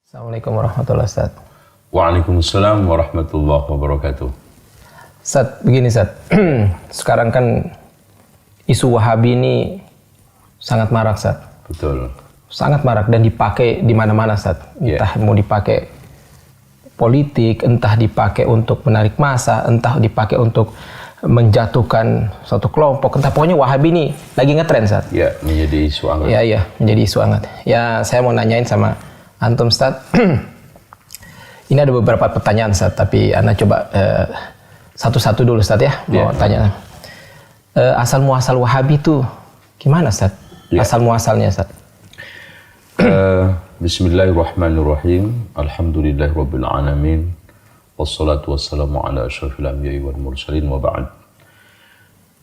Assalamualaikum warahmatullahi wabarakatuh. Waalaikumsalam warahmatullahi wabarakatuh. Ustaz, begini Ustaz. Sekarang kan isu Wahabi ini sangat marak Ustaz. Betul. Sangat marak dan dipakai di mana-mana Ustaz. Entah mau dipakai politik, entah dipakai untuk menarik massa, entah dipakai untuk menjatuhkan suatu kelompok, entah pokoknya Wahabi ini lagi ngetren Ustaz. Ya, menjadi isu hangat. Ya, menjadi isu hangat. Ya, saya mau nanyain sama Antum Ustaz. Ini ada beberapa pertanyaan Ustaz, tapi Ana coba satu-satu dulu Ustaz ya. Mau tanya. Asal muasal Wahabi itu gimana Ustaz? Asal muasalnya Ustaz. Bismillahirrahmanirrahim. Alhamdulillahirabbil alamin. Wassalatu wassalamu ala asyrafil anbiya'i wal mursalin wa ba'd.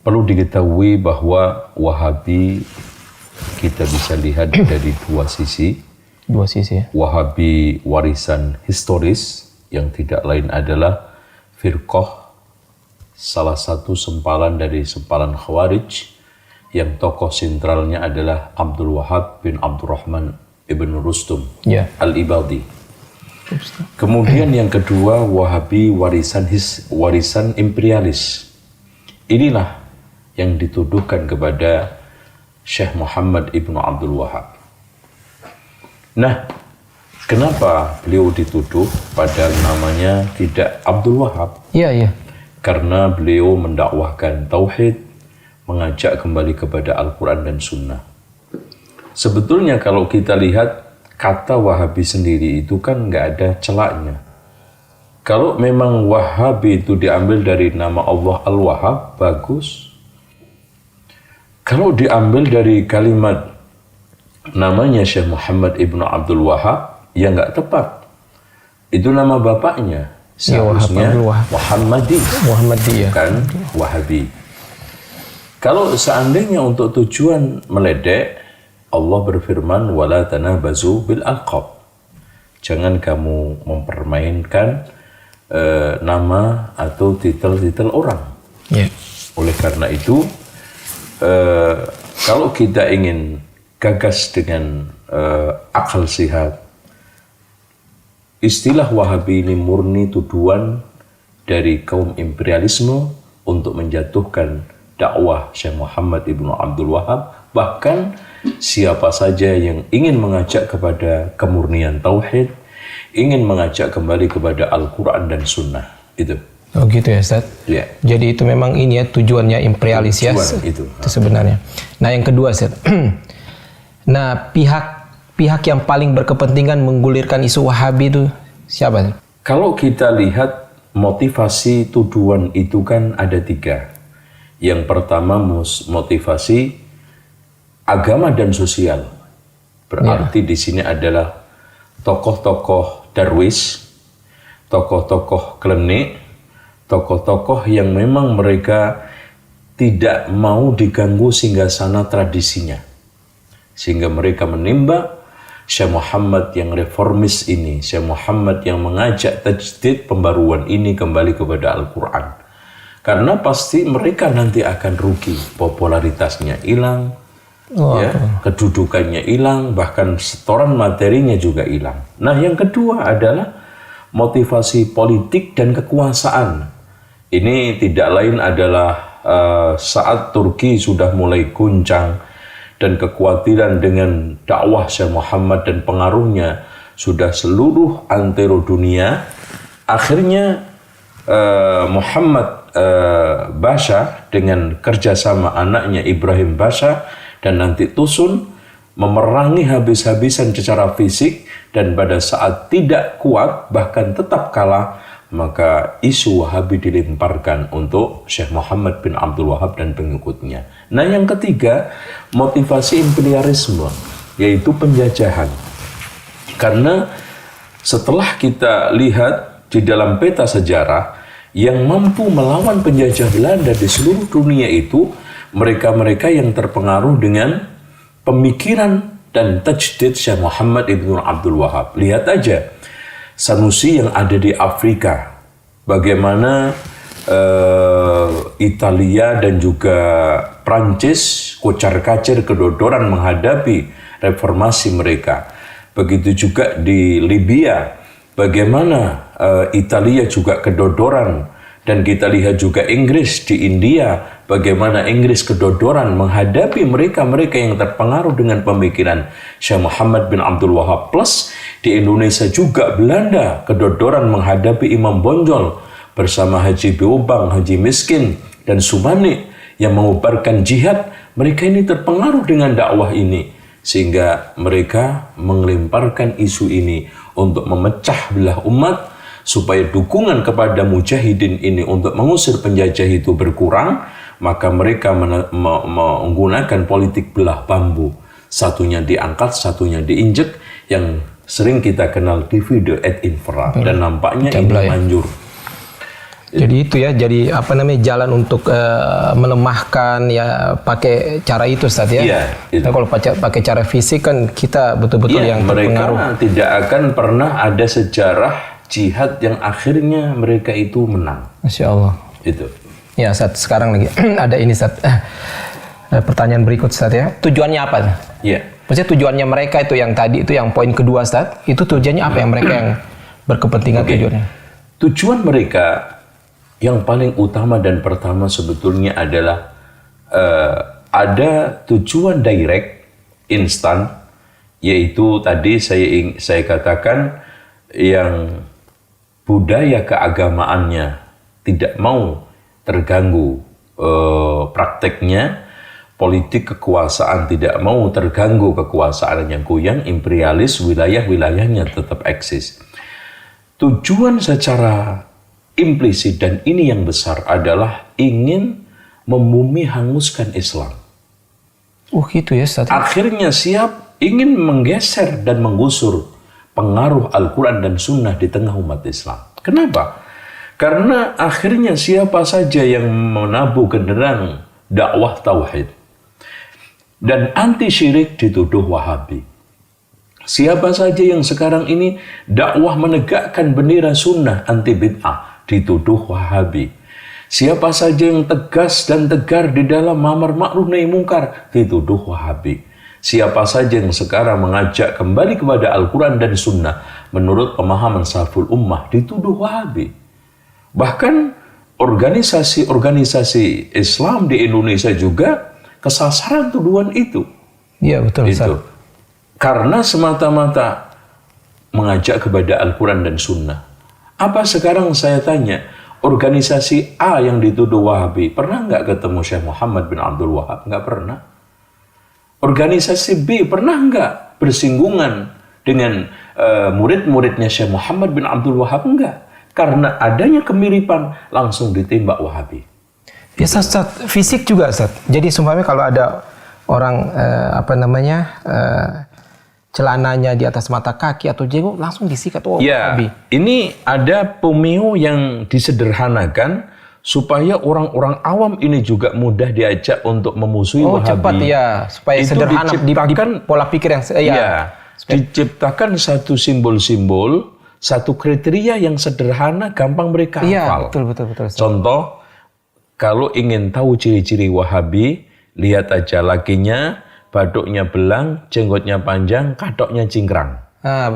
Perlu diketahui bahwa Wahabi kita bisa lihat dari dua sisi. Ya. Wahabi warisan historis yang tidak lain adalah firqah, salah satu sempalan dari sempalan Khawarij yang tokoh sentralnya adalah Abdul Wahab bin Abdurrahman ibn Rustum al-Ibadi. Kemudian yang kedua, Wahabi warisan imperialis. Inilah yang dituduhkan kepada Syekh Muhammad ibn Abdul Wahab. Nah, kenapa beliau dituduh padahal namanya tidak Abdul Wahab? Iya. Karena beliau mendakwahkan tauhid, mengajak kembali kepada Al-Quran dan Sunnah. Sebetulnya kalau kita lihat kata Wahabi sendiri itu kan nggak ada celaknya. Kalau memang Wahabi itu diambil dari nama Allah Al-Wahhab, bagus. Kalau diambil dari kalimat namanya Syekh Muhammad ibnu Abdul Wahab, ya nggak tepat. Itu nama bapaknya. Seharusnya Muhammadi, bukan Wahabi. Kalau seandainya untuk tujuan meledek, Allah berfirman, wala tanabazu bil alqab. Jangan kamu mempermainkan nama atau titel-titel orang. Oleh karena itu, kalau kita ingin gagas dengan akal sehat, istilah Wahabi ini murni tuduhan dari kaum imperialisme untuk menjatuhkan dakwah Syekh Muhammad ibnu Abdul Wahab. Bahkan siapa saja yang ingin mengajak kepada kemurnian tauhid, ingin mengajak kembali kepada Al-Quran dan Sunnah, itu. Oh gitu ya Ustaz? Ya. Jadi itu memang ini ya tujuannya imperialis itu sebenarnya. Nah yang kedua Ustaz. Nah, pihak yang paling berkepentingan menggulirkan isu Wahabi itu siapa? Kalau kita lihat motivasi tuduhan itu kan ada tiga. Yang pertama motivasi agama dan sosial. Berarti di sini adalah tokoh-tokoh darwis, tokoh-tokoh klenik, tokoh-tokoh yang memang mereka tidak mau diganggu singgasana tradisinya. Sehingga mereka menimba Syekh Muhammad yang reformis ini, Syekh Muhammad yang mengajak tajdid pembaruan ini kembali kepada Al-Quran. Karena pasti mereka nanti akan rugi, popularitasnya hilang, kedudukannya hilang, bahkan setoran materinya juga hilang. Nah yang kedua adalah motivasi politik dan kekuasaan. Ini tidak lain adalah saat Turki sudah mulai guncang, dan kekhawatiran dengan dakwah Syekh Muhammad dan pengaruhnya sudah seluruh antero dunia. Akhirnya Muhammad Basha dengan kerjasama anaknya Ibrahim Basha dan nanti Tusun memerangi habis-habisan secara fisik, dan pada saat tidak kuat bahkan tetap kalah, maka isu Wahabi dilemparkan untuk Syekh Muhammad bin Abdul Wahab dan pengikutnya. Nah yang ketiga, motivasi imperialisme, yaitu penjajahan. Karena setelah kita lihat di dalam peta sejarah, yang mampu melawan penjajah Belanda di seluruh dunia itu mereka-mereka yang terpengaruh dengan pemikiran dan tajdid Syekh Muhammad ibnu Abdul Wahab. Lihat aja Sanusi yang ada di Afrika, bagaimana Italia dan juga Prancis kocar-kacir kedodoran menghadapi reformasi mereka. begitu juga di Libya, bagaimana Italia juga kedodoran, dan kita lihat juga Inggris di India, bagaimana Inggris kedodoran menghadapi mereka-mereka yang terpengaruh dengan pemikiran Syekh Muhammad bin Abdul Wahab. Plus di Indonesia juga Belanda kedodoran menghadapi Imam Bonjol bersama Haji Beobang, Haji Miskin, dan Subani yang mengubarkan jihad. Mereka ini terpengaruh dengan dakwah ini, sehingga mereka mengelemparkan isu ini untuk memecah belah umat, supaya dukungan kepada mujahidin ini untuk mengusir penjajah itu berkurang. Maka mereka menggunakan politik belah bambu, satunya diangkat, satunya diinjek, yang sering kita kenal divide et impera, dan nampaknya ini manjur. Jadi itu ya, jadi apa namanya, jalan untuk melemahkan ya, pakai cara itu Ustaz ya. Iya, nah, kalau pakai cara fisik kan kita betul-betul yang terpengaruh. Mereka tidak akan pernah ada sejarah jihad yang akhirnya mereka itu menang. Masya Allah. Itu. Ya Ustaz, sekarang lagi ada ini Ustaz. Pertanyaan berikut Ustaz ya. Tujuannya apa? Iya. Maksudnya tujuannya mereka itu yang tadi itu, yang poin kedua Ustaz, itu tujuannya apa yang mereka yang berkepentingan tujuannya? Tujuan mereka yang paling utama dan pertama sebetulnya adalah ada tujuan direct, instan, yaitu tadi saya katakan yang budaya keagamaannya tidak mau terganggu prakteknya, politik kekuasaan tidak mau terganggu kekuasaan yang goyang, imperialis, wilayah-wilayahnya tetap eksis. Tujuan secara implisit, dan ini yang besar, adalah ingin membumi hanguskan Islam. Gitu ya Ustaz. Akhirnya siap ingin menggeser dan menggusur pengaruh Al-Quran dan Sunnah di tengah umat Islam. Kenapa? Karena akhirnya siapa saja yang menabuh genderang dakwah tauhid dan anti syirik dituduh Wahabi. Siapa saja yang sekarang ini dakwah menegakkan bendera sunnah anti bid'ah dituduh Wahabi. Siapa saja yang tegas dan tegar di dalam amar ma'ruf nahi mungkar dituduh Wahabi. Siapa saja yang sekarang mengajak kembali kepada Al-Quran dan Sunnah menurut pemahaman salaful ummah dituduh Wahabi. Bahkan organisasi-organisasi Islam di Indonesia juga kesasaran tuduhan itu. Iya betul Ustaz. Itu. Karena semata-mata mengajak kepada Al-Quran dan Sunnah. Apa sekarang saya tanya, organisasi A yang dituduh Wahabi pernah nggak ketemu Syekh Muhammad bin Abdul Wahab? Nggak pernah. Organisasi B pernah nggak bersinggungan dengan murid-muridnya Syekh Muhammad bin Abdul Wahab? Nggak. Karena adanya kemiripan langsung ditembak Wahabi. Ya Ustaz, fisik juga Ustaz. Jadi semuanya kalau ada orang celananya di atas mata kaki atau jenggot langsung disikat. Ya, ini ada pemio yang disederhanakan supaya orang-orang awam ini juga mudah diajak untuk memusuhi Wahabi. Cepat ya, supaya itu sederhana di pola pikir yang diciptakan satu simbol-simbol, satu kriteria yang sederhana, gampang mereka hafal. Betul. Contoh, kalau ingin tahu ciri-ciri Wahabi, lihat aja lakinya, baduknya belang, jenggotnya panjang, katoknya cingkrang.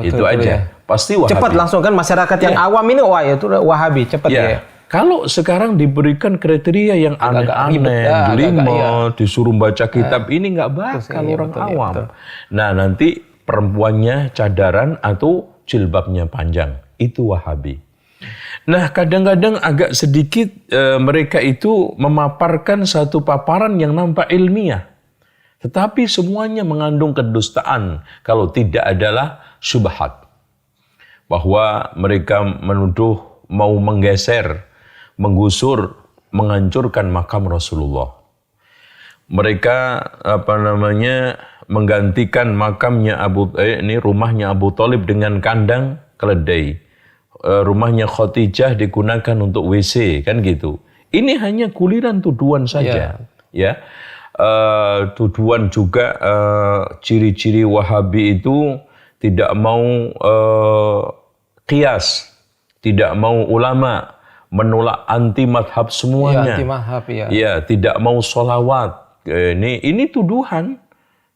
Itu aja. Ya. Pasti Wahabi. Cepat langsung kan masyarakat yang awam ini, wah itu Wahabi, cepat ya. Kalau sekarang diberikan kriteria yang aneh-aneh, jelimet, disuruh baca kitab, ini nggak bakal orang awam. Nah nanti perempuannya cadaran atau jilbabnya panjang, itu Wahabi. Nah kadang-kadang agak sedikit mereka itu memaparkan satu paparan yang nampak ilmiah. Tetapi semuanya mengandung kedustaan kalau tidak adalah syubhat. Bahwa mereka menuduh mau menggeser, menggusur, menghancurkan makam Rasulullah. Mereka menggantikan makamnya rumahnya Abu Thalib dengan kandang keledai. Rumahnya Khadijah digunakan untuk WC, kan gitu. Ini hanya kuliran tuduhan saja, ya. Tuduhan juga ciri-ciri Wahabi itu tidak mau qiyas, tidak mau ulama, menolak anti madhab semuanya. Anti madhab, ya, tidak mau sholawat. Ini tuduhan,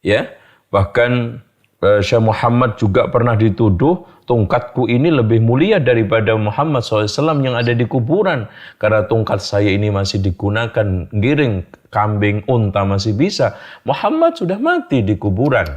ya. Bahkan Syekh Muhammad juga pernah dituduh, tongkatku ini lebih mulia daripada Muhammad SAW yang ada di kuburan. Karena tongkat saya ini masih digunakan giring kambing, unta masih bisa. Muhammad sudah mati di kuburan.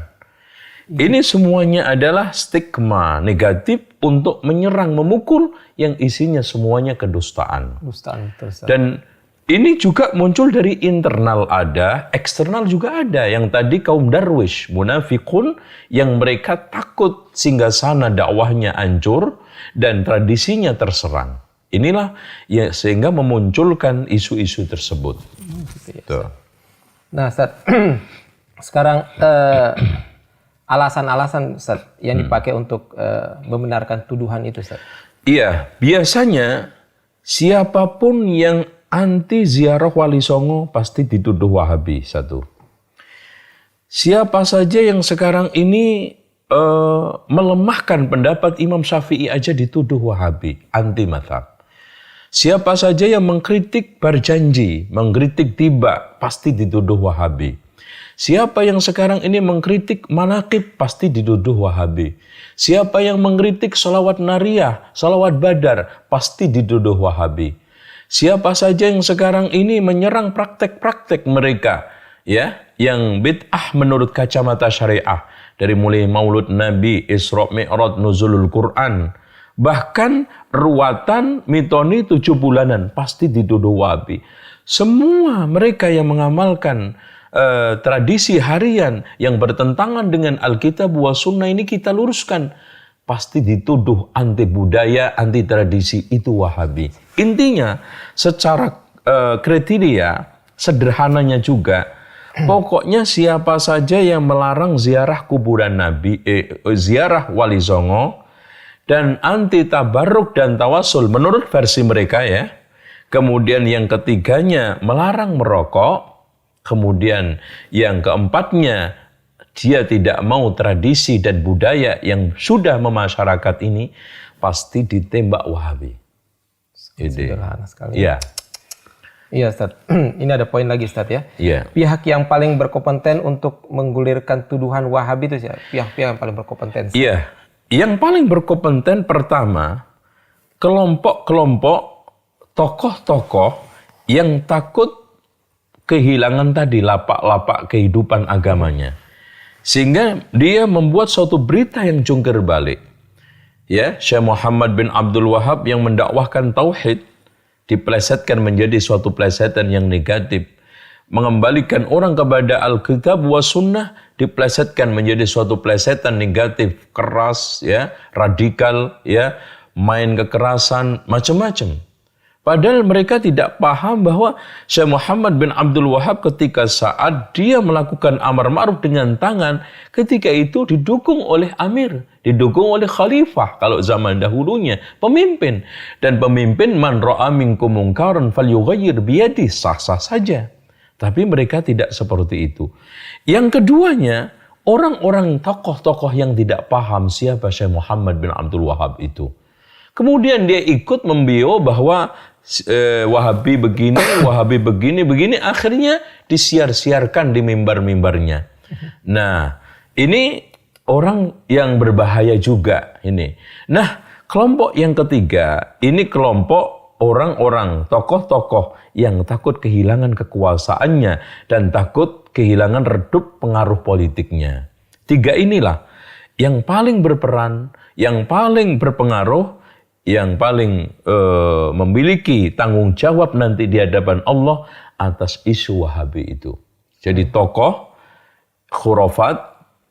Ini semuanya adalah stigma negatif untuk menyerang, memukul yang isinya semuanya kedustaan. Kedustaan, terus. Dan ini juga muncul dari internal ada, eksternal juga ada. Yang tadi kaum darwish, munafikun, yang mereka takut singgasana dakwahnya hancur dan tradisinya terserang. Inilah ya sehingga memunculkan isu-isu tersebut. Tuh. Nah, Ustaz, sekarang alasan-alasan Ustaz yang dipakai untuk membenarkan tuduhan itu, Ustaz. Iya, biasanya siapapun yang anti ziarah Wali Songo pasti dituduh Wahabi, satu. Siapa saja yang sekarang ini melemahkan pendapat Imam Syafi'i aja dituduh Wahabi, anti mazhab. Siapa saja yang mengkritik berjanji, mengkritik tiba, pasti dituduh Wahabi. Siapa yang sekarang ini mengkritik manaqib, pasti dituduh Wahabi. Siapa yang mengkritik salawat nariyah, salawat badar, pasti dituduh Wahabi. Siapa saja yang sekarang ini menyerang praktek-praktek mereka, ya, yang bid'ah menurut kacamata syariah, dari mulai Maulud Nabi, Isra Mi'raj, nuzulul Quran, bahkan ruatan mitoni 7 bulanan, pasti dituduh Wahabi. Semua mereka yang mengamalkan tradisi harian yang bertentangan dengan Alkitab wa Sunnah ini kita luruskan, pasti dituduh anti budaya, anti tradisi, itu Wahabi. Intinya secara kriteria sederhananya juga, pokoknya siapa saja yang melarang ziarah kuburan Nabi, ziarah Wali Songo dan anti tabarruk dan tawasul menurut versi mereka ya. Kemudian yang ketiganya melarang merokok. Kemudian yang keempatnya, dia tidak mau tradisi dan budaya yang sudah memasyarakat ini, pasti ditembak Wahabi. Sederhana sekali. Iya. Iya, Ustaz. Ini ada poin lagi, Ustaz, ya. Iya. Pihak yang paling berkompeten untuk menggulirkan tuduhan Wahabi itu siapa? Pihak-pihak yang paling berkompeten. Iya. Yang paling berkompeten pertama, kelompok-kelompok tokoh-tokoh yang takut kehilangan tadi lapak-lapak kehidupan agamanya. Sehingga dia membuat suatu berita yang jungkir balik. Ya, Syekh Muhammad bin Abdul Wahab yang mendakwahkan tauhid diplesetkan menjadi suatu plesetan yang negatif. Mengembalikan orang kepada Alkitab wa Sunnah diplesetkan menjadi suatu plesetan negatif, keras, ya, radikal, ya, main kekerasan, macam-macam. Padahal mereka tidak paham bahwa Syekh Muhammad bin Abdul Wahab ketika saat dia melakukan amar ma'ruf dengan tangan, ketika itu didukung oleh amir, didukung oleh khalifah kalau zaman dahulunya, pemimpin. Dan pemimpin man ra'a minkum mungkaran falyughayyir biyadihi, sah-sah saja. Tapi mereka tidak seperti itu. Yang keduanya, orang-orang tokoh-tokoh yang tidak paham siapa Syekh Muhammad bin Abdul Wahab itu. Kemudian dia ikut membio bahwa Wahabi begini, akhirnya disiar-siarkan di mimbar-mimbarnya. Nah, ini orang yang berbahaya juga ini. Nah, kelompok yang ketiga, ini kelompok orang-orang, tokoh-tokoh yang takut kehilangan kekuasaannya dan takut kehilangan redup pengaruh politiknya. Tiga inilah yang paling berperan, yang paling berpengaruh, yang paling memiliki tanggung jawab nanti di hadapan Allah atas isu Wahabi itu. Jadi tokoh khurafat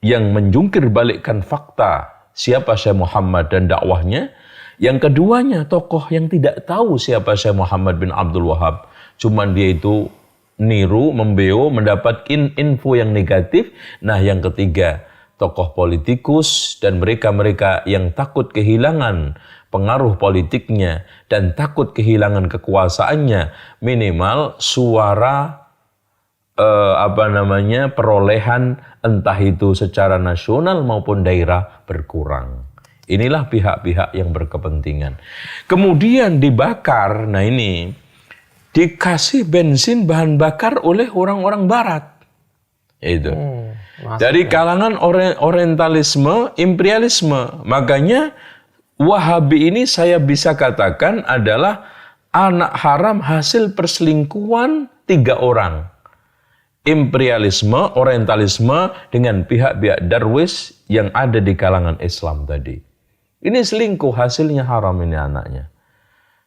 yang menjungkir balikkan fakta siapa Syekh Muhammad dan dakwahnya. Yang keduanya tokoh yang tidak tahu siapa Syekh Muhammad bin Abdul Wahab. Cuman dia itu niru, membeo, mendapatkan info yang negatif. Nah, yang ketiga tokoh politikus dan mereka-mereka yang takut kehilangan pengaruh politiknya dan takut kehilangan kekuasaannya, minimal suara perolehan entah itu secara nasional maupun daerah berkurang. Inilah pihak-pihak yang berkepentingan. Kemudian dibakar, nah ini dikasih bensin bahan bakar oleh orang-orang barat. Itu. Dari kalangan orientalisme, imperialisme. Makanya Wahabi ini saya bisa katakan adalah anak haram hasil perselingkuhan 3 orang. Imperialisme, orientalisme dengan pihak-pihak Darwis yang ada di kalangan Islam tadi. Ini selingkuh, hasilnya haram ini anaknya.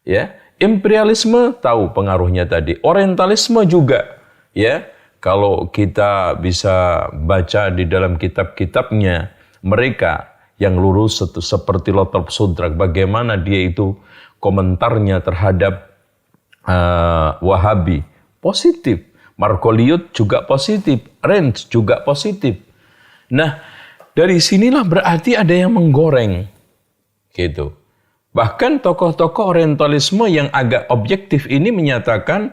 Ya, imperialisme tahu pengaruhnya tadi. Orientalisme juga, ya. Kalau kita bisa baca di dalam kitab-kitabnya mereka yang lurus seperti Lothrop Sudrak, bagaimana dia itu komentarnya terhadap Wahabi positif. Margoliouth juga positif, Renz juga positif. Nah, dari sinilah berarti ada yang menggoreng, gitu. Bahkan tokoh-tokoh orientalisme yang agak objektif ini menyatakan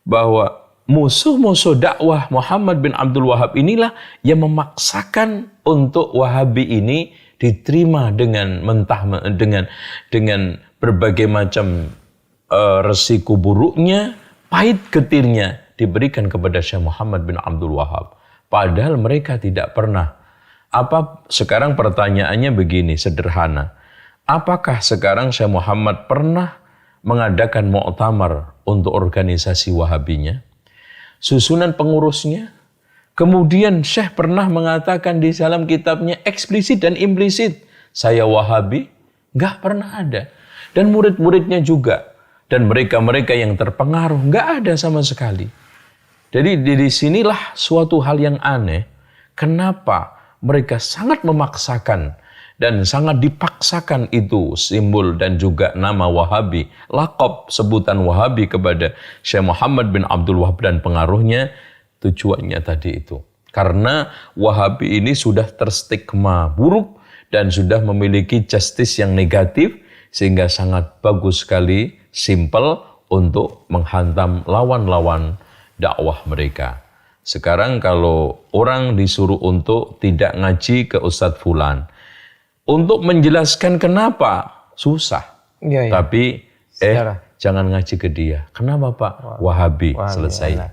bahwa musuh-musuh dakwah Muhammad bin Abdul Wahab inilah yang memaksakan untuk Wahabi ini diterima dengan dengan berbagai macam resiko buruknya, pahit getirnya diberikan kepada Syekh Muhammad bin Abdul Wahab. Padahal mereka tidak pernah. Sekarang pertanyaannya begini, sederhana. Apakah sekarang Syekh Muhammad pernah mengadakan muktamar untuk organisasi Wahabinya? Susunan pengurusnya? Kemudian Syekh pernah mengatakan di dalam kitabnya eksplisit dan implisit, saya Wahabi? Nggak pernah ada. Dan murid-muridnya juga. Dan mereka-mereka yang terpengaruh, nggak ada sama sekali. Jadi di sinilah suatu hal yang aneh. Kenapa mereka sangat memaksakan dan sangat dipaksakan itu simbol dan juga nama Wahabi, laqab sebutan Wahabi kepada Syekh Muhammad bin Abdul Wahab dan pengaruhnya, tujuannya tadi itu. Karena Wahabi ini sudah terstigma buruk dan sudah memiliki justice yang negatif, sehingga sangat bagus sekali, simple untuk menghantam lawan-lawan dakwah mereka. Sekarang kalau orang disuruh untuk tidak ngaji ke Ustadz Fulan, untuk menjelaskan kenapa, susah. Ya. Tapi, jangan ngaji ke dia. Kenapa Pak? Wahabi, selesai.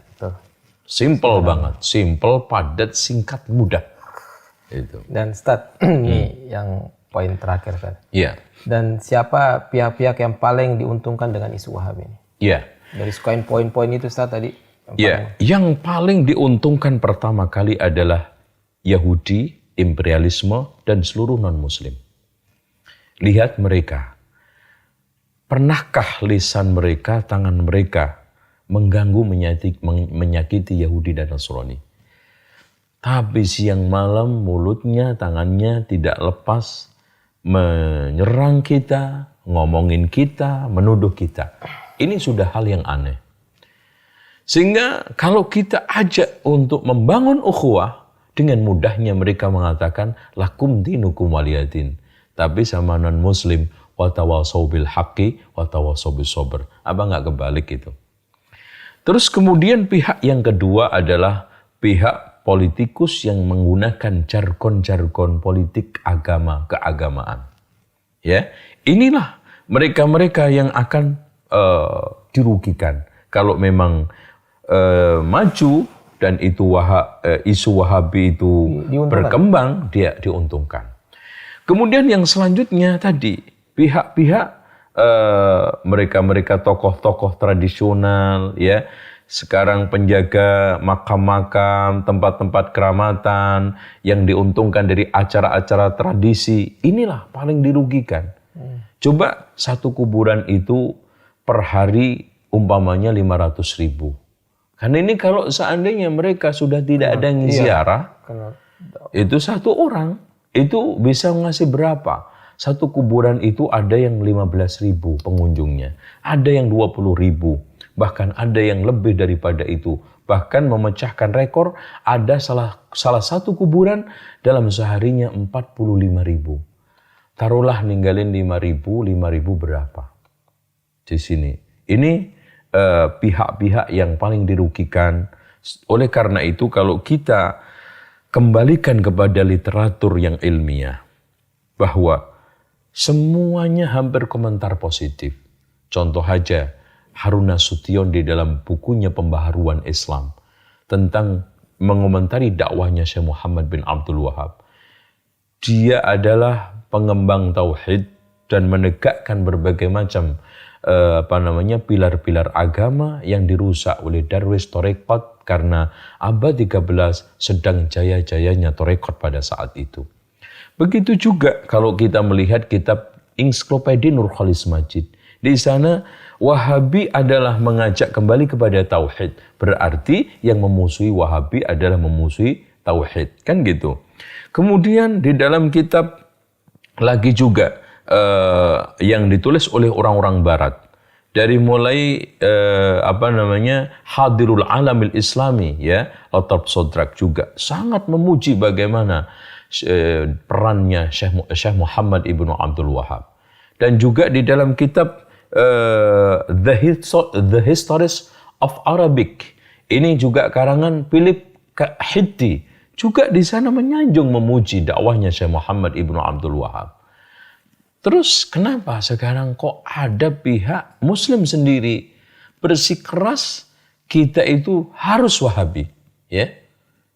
Simple banget. Simple, padat, singkat, mudah. Itu. Dan Ustadz, ini yang poin terakhir Ustadz. Iya. Dan siapa pihak-pihak yang paling diuntungkan dengan isu Wahabi ini? Iya. Dari sukain poin-poin itu Ustadz tadi. Ya, yang paling diuntungkan pertama kali adalah Yahudi, imperialisme, dan seluruh non-Muslim. Lihat mereka. Pernahkah lisan mereka, tangan mereka mengganggu, menyakiti Yahudi dan Nasrani? Tapi siang malam mulutnya, tangannya tidak lepas menyerang kita, ngomongin kita, menuduh kita. Ini sudah hal yang aneh. Sehingga kalau kita ajak untuk membangun ukhuwah, dengan mudahnya mereka mengatakan lakum dinukum waliyadin. Tapi sama non-muslim, watawasau bil haqqi, watawasau bis sabr. Apa nggak kebalik itu? Terus kemudian pihak yang kedua adalah pihak politikus yang menggunakan jargon-jargon politik agama, keagamaan. Ya, inilah mereka-mereka yang akan dirugikan kalau memang maju dan itu isu Wahabi itu berkembang, dia diuntungkan. Kemudian yang selanjutnya tadi pihak-pihak mereka tokoh-tokoh tradisional, ya, sekarang penjaga makam-makam, tempat-tempat keramatan yang diuntungkan dari acara-acara tradisi, inilah paling dirugikan. Coba satu kuburan itu per hari umpamanya 500.000. Karena ini kalau seandainya mereka sudah tidak ada yang ziarah, itu satu orang, itu bisa ngasih berapa? Satu kuburan itu ada yang 15.000 pengunjungnya, ada yang 20.000, bahkan ada yang lebih daripada itu. Bahkan memecahkan rekor, ada salah satu kuburan dalam seharinya 45.000. Taruhlah ninggalin 5.000 berapa? Di sini. Ini pihak-pihak yang paling dirugikan. Oleh karena itu kalau kita kembalikan kepada literatur yang ilmiah, bahwa semuanya hampir komentar positif. Contoh aja Harun Nasution di dalam bukunya Pembaharuan Islam tentang mengomentari dakwahnya Syekh Muhammad bin Abdul Wahab, dia adalah pengembang tauhid dan menegakkan berbagai macam pilar-pilar agama yang dirusak oleh darwis tarekat karena abad 13 sedang jaya-jayanya tarekat pada saat itu. Begitu juga kalau kita melihat kitab Ensiklopedia Nur Khalis Majid. Di sana Wahabi adalah mengajak kembali kepada tauhid. Berarti yang memusuhi Wahabi adalah memusuhi tauhid. Kan gitu. Kemudian di dalam kitab lagi juga yang ditulis oleh orang-orang barat. Dari mulai Hadirul Alamil Islami ya, Latab Sodrak juga sangat memuji bagaimana perannya Syekh Muhammad ibnu Abdul Wahab. Dan juga di dalam kitab The Histories of Arabic, ini juga karangan Philip Hitti, juga di sana menyanjung memuji dakwahnya Syekh Muhammad ibnu Abdul Wahab. Terus kenapa sekarang kok ada pihak Muslim sendiri bersikeras kita itu harus Wahabi? Ya,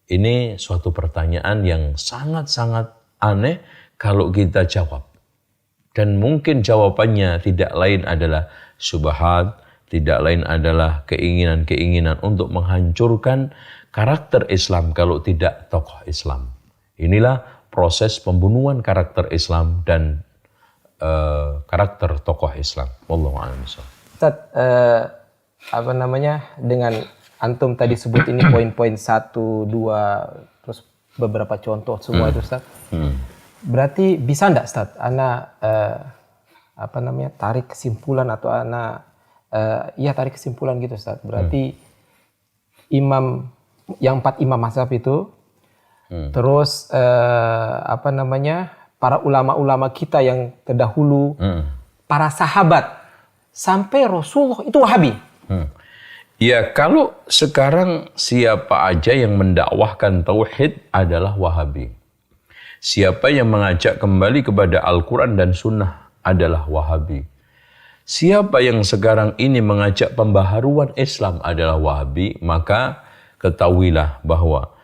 ini suatu pertanyaan yang sangat-sangat aneh kalau kita jawab. Dan mungkin jawabannya tidak lain adalah syubhat, tidak lain adalah keinginan-keinginan untuk menghancurkan karakter Islam kalau tidak tokoh Islam. Inilah proses pembunuhan karakter Islam dan karakter tokoh Islam. Wallahu a'lam bishawab. Ustaz, dengan antum tadi sebut ini poin-poin 1, 2, terus beberapa contoh semua itu Ustaz. Berarti bisa enggak Ustaz, tarik kesimpulan atau tarik kesimpulan gitu Ustaz. Berarti imam yang 4 imam mazhab itu terus para ulama-ulama kita yang terdahulu, para sahabat, sampai Rasulullah itu Wahabi. Ya, kalau sekarang siapa aja yang mendakwahkan tauhid adalah Wahabi. Siapa yang mengajak kembali kepada Al-Quran dan Sunnah adalah Wahabi. Siapa yang sekarang ini mengajak pembaharuan Islam adalah Wahabi, maka ketahuilah bahwa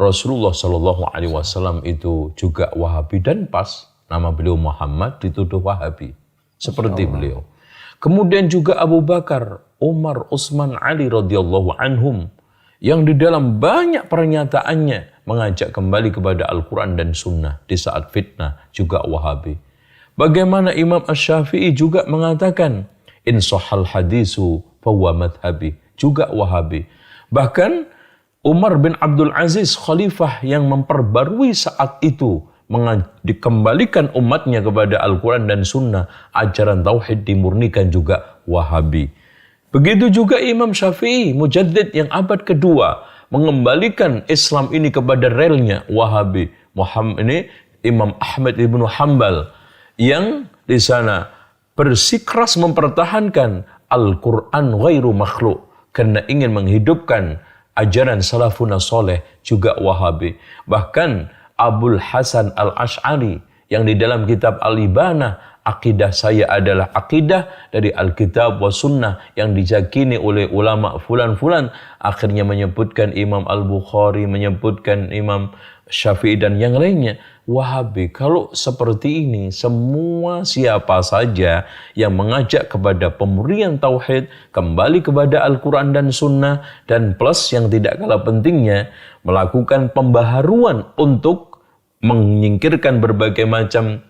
Rasulullah Shallallahu Alaihi Wasallam itu juga Wahabi dan pas nama beliau Muhammad dituduh Wahabi seperti beliau. Kemudian juga Abu Bakar, Umar, Utsman, Ali radhiyallahu anhum yang di dalam banyak pernyataannya mengajak kembali kepada Al-Quran dan Sunnah di saat fitnah juga Wahabi. Bagaimana Imam Asy-Syafi'i juga mengatakan in sahal hadisu fahuwa madhabi, juga Wahabi. Bahkan Umar bin Abdul Aziz, khalifah yang memperbarui saat itu, dikembalikan umatnya kepada Al-Quran dan Sunnah, ajaran tauhid dimurnikan juga Wahabi. Begitu juga Imam Syafi'i, mujaddid yang abad kedua, mengembalikan Islam ini kepada relnya Wahabi. Imam Ahmad ibnu Hanbal yang di sana bersikeras mempertahankan Al-Quran ghairu makhluk karena ingin menghidupkan ajaran salafun soleh, juga Wahabi. Bahkan Abul Hasan Al-Ash'ari yang di dalam kitab Al-Ibanah, akidah saya adalah akidah dari Alkitab wa Sunnah yang diyakini oleh ulama fulan-fulan, akhirnya menyebutkan Imam Al-Bukhari, menyebutkan Imam Syafi'i dan yang lainnya. Wahabi. Kalau seperti ini, semua siapa saja yang mengajak kepada pemurnian tauhid, kembali kepada Al-Quran dan Sunnah, dan plus yang tidak kalah pentingnya, melakukan pembaharuan untuk menyingkirkan berbagai macam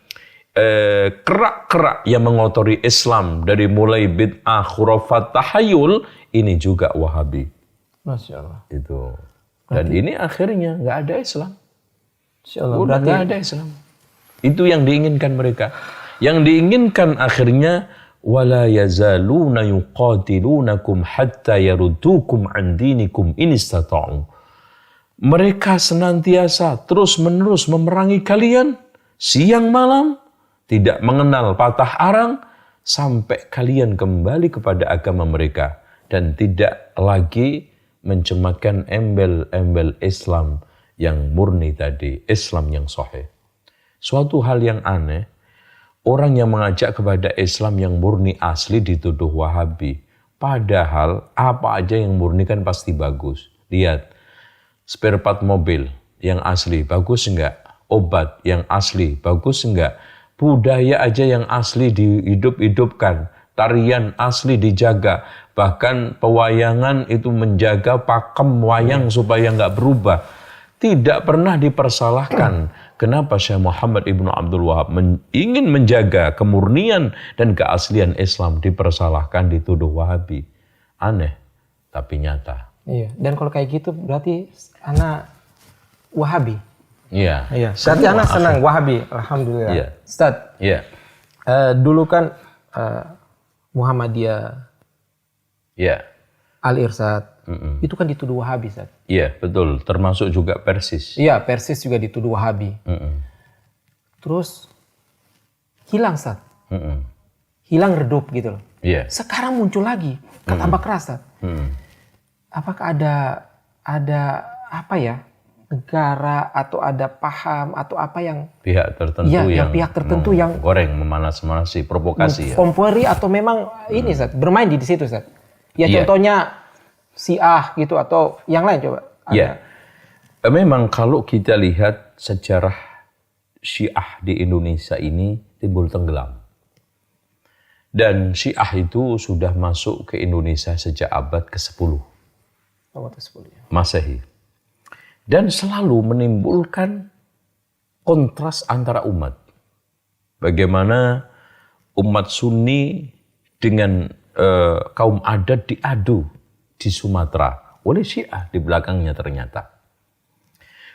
kerak-kerak yang mengotori Islam, dari mulai bid'ah, khurafat, tahayul, ini juga Wahabi. Masya Allah. Itu. Dan ini akhirnya nggak ada Islam. Udah nggak ada Islam. Itu yang diinginkan mereka. Yang diinginkan akhirnya wala yazaluna yuqatilunakum hatta yaruddukum an dinikum in istata'u. Mereka senantiasa terus-menerus memerangi kalian siang malam, tidak mengenal patah arang sampai kalian kembali kepada agama mereka dan tidak lagi mencemarkan embel-embel Islam yang murni tadi, Islam yang sahih. Suatu hal yang aneh, orang yang mengajak kepada Islam yang murni asli dituduh Wahabi. Padahal apa aja yang murni kan pasti bagus. Lihat, spare part mobil yang asli, bagus enggak? Obat yang asli, bagus enggak? Budaya aja yang asli dihidup-hidupkan, tarian asli dijaga, bahkan pewayangan itu menjaga pakem wayang supaya enggak berubah. Tidak pernah dipersalahkan. Kenapa Syekh Muhammad Ibnu Abdul Wahab ingin menjaga kemurnian dan keaslian Islam dipersalahkan, dituduh Wahabi? Aneh, tapi nyata. Iya. Dan kalau kayak gitu berarti anak Wahabi. Iya. Iya. Berarti anak senang Wahabi. Alhamdulillah. Iya. Ustaz. Iya. Dulu kan Muhammadiyah, Iya. Al-Irsyad, itu kan dituduh Wahabi, Ustaz. Iya, betul. Termasuk juga Persis. Iya, Persis juga dituduh Wahabi. Terus hilang, Ustaz. Hilang redup gitu loh. Iya. Sekarang muncul lagi, tambah keras, Ustaz. Apakah ada apa ya, negara atau ada paham atau apa yang Pihak tertentu yang pihak tertentu yang goreng, memanas-manasi, provokasi ya. Kompori atau memang ini, Ustaz, bermain di situ, Ustaz. Ya Iya. contohnya Syiah gitu atau yang lain coba. Iya. Memang kalau kita lihat sejarah Syiah di Indonesia ini timbul tenggelam. Dan Syiah itu sudah masuk ke Indonesia sejak abad ke-10 Masehi. Dan selalu menimbulkan kontras antara umat. Bagaimana umat Sunni dengan kaum adat diadu di Sumatera oleh Syiah di belakangnya ternyata.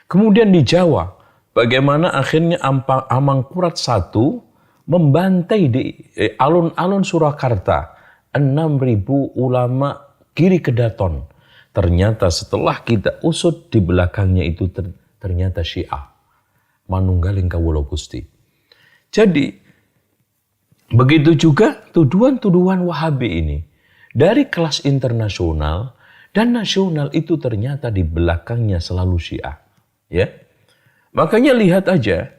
Kemudian di Jawa, bagaimana akhirnya Amangkurat I membantai di alun-alun Surakarta 6.000 ulama kiri kedaton. Ternyata setelah kita usut di belakangnya itu ternyata Syiah. Manunggaling Kawula Gusti. Jadi begitu juga tuduhan-tuduhan Wahabi ini dari kelas internasional dan nasional itu ternyata di belakangnya selalu Syiah. Ya, makanya lihat aja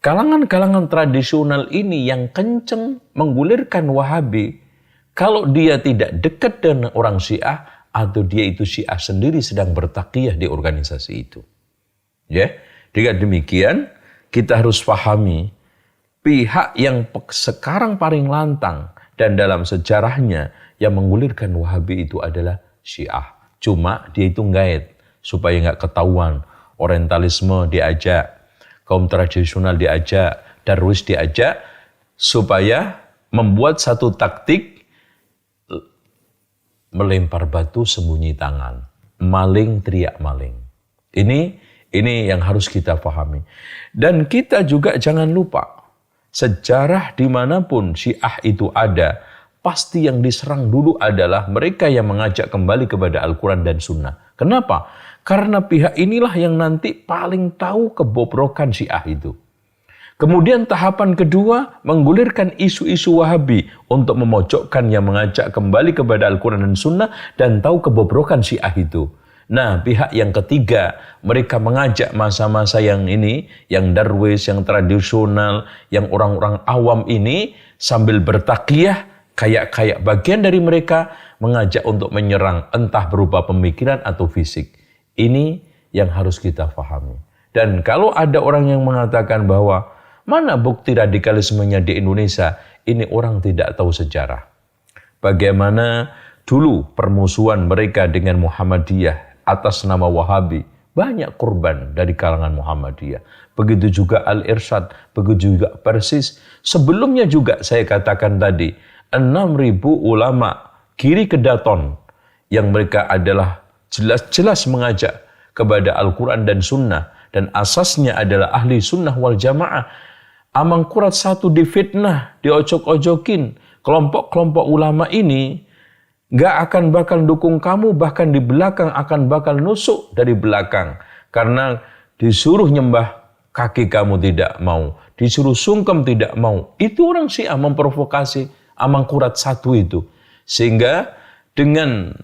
kalangan-kalangan tradisional ini yang kenceng menggulirkan Wahabi. Kalau dia tidak dekat dengan orang Syiah atau dia itu Syiah sendiri sedang bertaqiyah di organisasi itu. Ya, dengan demikian kita harus pahami pihak yang sekarang paling lantang dan dalam sejarahnya yang menggulirkan Wahabi itu adalah Syiah. Cuma dia itu ngait supaya nggak ketahuan. Orientalisme diajak, kaum tradisional diajak, Darwis diajak supaya membuat satu taktik melempar batu sembunyi tangan, maling teriak maling. Ini yang harus kita pahami. Dan kita juga jangan lupa sejarah dimanapun Syiah itu ada, pasti yang diserang dulu adalah mereka yang mengajak kembali kepada Al-Quran dan Sunnah. Kenapa? Karena pihak inilah yang nanti paling tahu kebobrokan Syiah itu. Kemudian tahapan kedua, menggulirkan isu-isu Wahabi untuk memojokkan yang mengajak kembali kepada Al-Quran dan Sunnah dan tahu kebobrokan Syiah itu. Nah, pihak yang ketiga, mereka mengajak masa-masa yang ini, yang Darwis, yang tradisional, yang orang-orang awam ini, sambil bertaqiyah, kayak bagian dari mereka mengajak untuk menyerang, entah berupa pemikiran atau fisik. Ini yang harus kita pahami. Dan kalau ada orang yang mengatakan bahwa mana bukti radikalismenya di Indonesia, ini orang tidak tahu sejarah. Bagaimana dulu permusuhan mereka dengan Muhammadiyah atas nama Wahabi, banyak korban dari kalangan Muhammadiyah. Begitu juga Al-Irsyad, begitu juga Persis. Sebelumnya juga saya katakan tadi, 6.000 ulama kiri kedaton yang mereka adalah jelas-jelas mengajak kepada Al-Quran dan Sunnah. Dan asasnya adalah ahli sunnah wal jamaah. Amangkurat I difitnah, diojok-ojokin. Kelompok-kelompok ulama ini gak akan bakal dukung kamu, bahkan di belakang akan bakal nusuk dari belakang. Karena disuruh nyembah kaki kamu tidak mau, disuruh sungkem tidak mau. Itu orang Syiah memprovokasi Amangkurat I itu. Sehingga dengan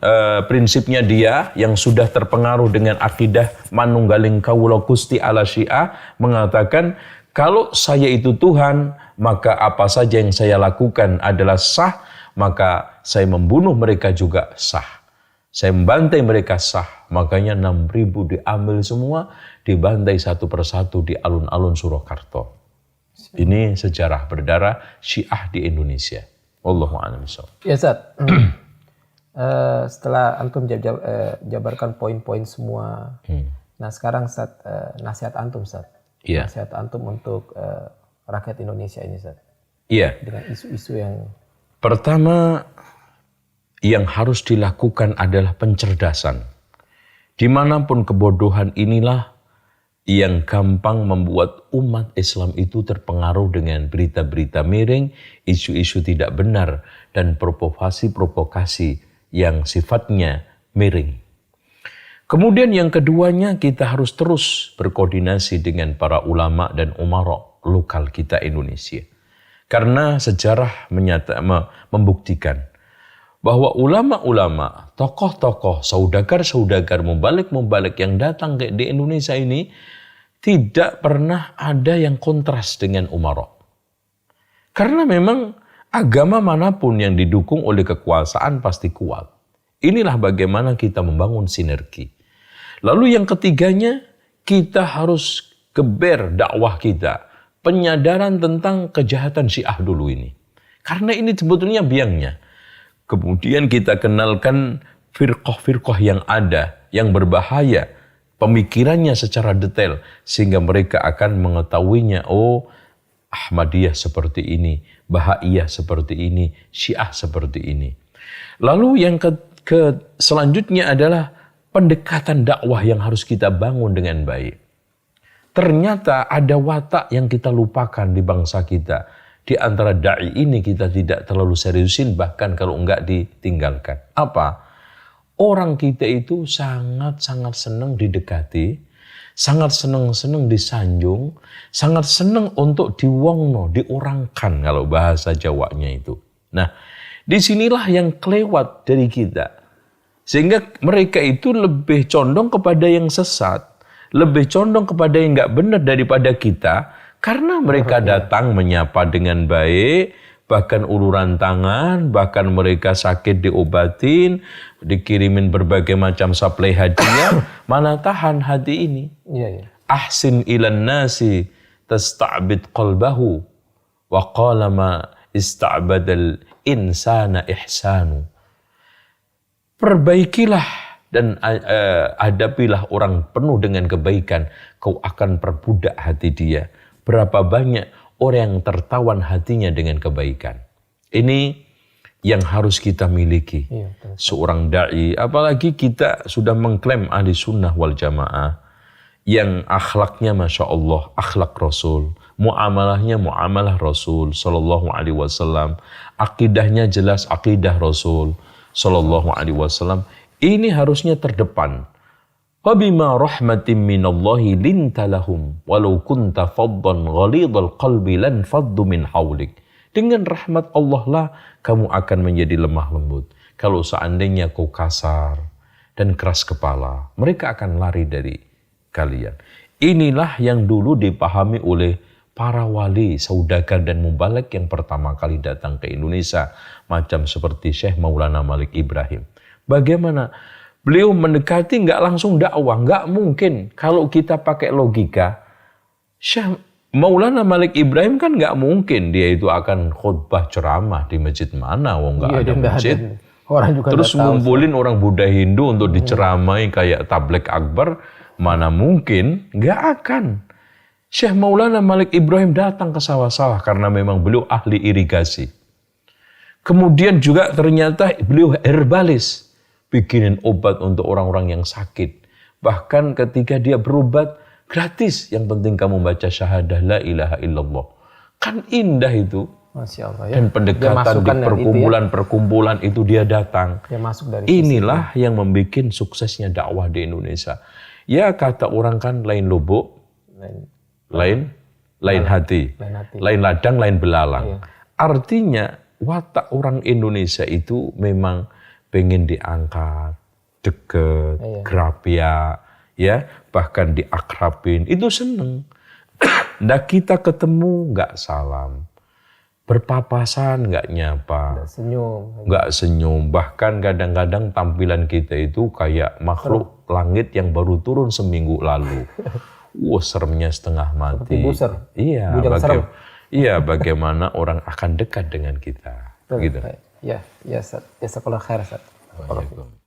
prinsipnya dia yang sudah terpengaruh dengan akidah Manunggaling Kawula Gusti ala Syiah mengatakan, kalau saya itu Tuhan, maka apa saja yang saya lakukan adalah sah, maka saya membunuh mereka juga sah. Saya membantai mereka sah, makanya 6.000 diambil semua, dibantai satu persatu di alun-alun Surakarta. Ini sejarah berdarah Syiah di Indonesia. Wallahu a'lam bishawab. Ya Ustaz, setelah antum jabarkan poin-poin semua, nah sekarang Ustaz, nasihat antum Ustaz. Iya. Nasihat antum untuk rakyat Indonesia ini Ustaz. Iya. Dengan isu-isu yang... Pertama yang harus dilakukan adalah pencerdasan. Dimanapun kebodohan inilah yang gampang membuat umat Islam itu terpengaruh dengan berita-berita miring, isu-isu tidak benar, dan provokasi-provokasi yang sifatnya miring. Kemudian yang keduanya, kita harus terus berkoordinasi dengan para ulama dan umara lokal kita Indonesia. Karena sejarah membuktikan bahwa ulama-ulama, tokoh-tokoh, saudagar-saudagar, mubalik-mubalik yang datang di Indonesia ini tidak pernah ada yang kontras dengan umara. Karena memang agama manapun yang didukung oleh kekuasaan pasti kuat. Inilah bagaimana kita membangun sinergi. Lalu yang ketiganya, kita harus geber dakwah kita. Penyadaran tentang kejahatan Syiah dulu ini. Karena ini sebetulnya biangnya. Kemudian kita kenalkan firqah-firqah yang ada, yang berbahaya. Pemikirannya secara detail. Sehingga mereka akan mengetahuinya, oh Ahmadiyah seperti ini, Bahaiyah seperti ini, Syiah seperti ini. Lalu yang selanjutnya adalah pendekatan dakwah yang harus kita bangun dengan baik. Ternyata ada watak yang kita lupakan di bangsa kita. Di antara da'i ini kita tidak terlalu seriusin, bahkan kalau enggak ditinggalkan. Apa? Orang kita itu sangat-sangat senang didekati, sangat senang disanjung, sangat senang untuk diwongno, diorangkan kalau bahasa Jawanya itu. Nah, disinilah yang kelewat dari kita. Sehingga mereka itu lebih condong kepada yang sesat, lebih condong kepada yang nggak benar daripada kita, karena mereka datang menyapa dengan baik, bahkan uluran tangan, bahkan mereka sakit diobatin, dikirimin berbagai macam suplai hadiah. Mana tahan hati ini? Iya. Ahsin ilan nasi tasta'bid qalbahu wa qala ma ista'badal insana ihsanu. Perbaikilah dan hadapilah orang penuh dengan kebaikan, kau akan perbudak hati dia. Berapa banyak orang yang tertawan hatinya dengan kebaikan. Ini yang harus kita miliki. Iya, seorang da'i, apalagi kita sudah mengklaim ahli sunnah wal jamaah, yang akhlaknya Masya Allah, akhlak Rasul, muamalahnya muamalah Rasul Sallallahu Alaihi Wasallam, akidahnya jelas akidah Rasul Sallallahu Alaihi Wasallam. Ini harusnya terdepan. Wabima rahmatin minallahi linta lahum walau kunta faddan ghalidhal qalbi lan faddu min haulik. Dengan rahmat Allah lah kamu akan menjadi lemah lembut. Kalau seandainya kau kasar dan keras kepala, mereka akan lari dari kalian. Inilah yang dulu dipahami oleh para wali, saudagar dan mubalik yang pertama kali datang ke Indonesia, macam seperti Syekh Maulana Malik Ibrahim. Bagaimana beliau mendekati, nggak langsung dakwah, nggak mungkin. Kalau kita pakai logika, Syekh Maulana Malik Ibrahim kan nggak mungkin dia itu akan khutbah ceramah di masjid mana, wong nggak ada masjid. Orang juga terus ngumpulin orang Buddha Hindu untuk diceramai kayak tabligh akbar, mana mungkin, nggak akan. Syekh Maulana Malik Ibrahim datang ke sawah-sawah karena memang beliau ahli irigasi. Kemudian juga ternyata beliau herbalis, bikinin obat untuk orang-orang yang sakit. Bahkan ketika dia berobat, gratis. Yang penting kamu baca syahadah la ilaha illallah. Kan indah itu. Masya Allah, ya. Dan pendekatan di perkumpulan-perkumpulan itu dia datang. Dia masuk dari inilah yang membuat suksesnya dakwah di Indonesia. Ya kata orang kan lain lubuk, lain hati. Lain ladang, lain belalang. Iya. Artinya watak orang Indonesia itu memang pengen diangkat, deket, grapia, ya, bahkan diakrabin, itu seneng. Nah kita ketemu nggak salam, berpapasan, nggak nyapa, Senyum. nggak senyum. Bahkan kadang-kadang tampilan kita itu kayak makhluk langit yang baru turun seminggu lalu. Wah, seremnya setengah mati. Seperti buser. Iya, Bujang serem. iya, bagaimana orang akan dekat dengan kita. Gitu. Ya, ya, Ustaz. Ya, sekolah khair, Ustaz. Waalaikumsalam.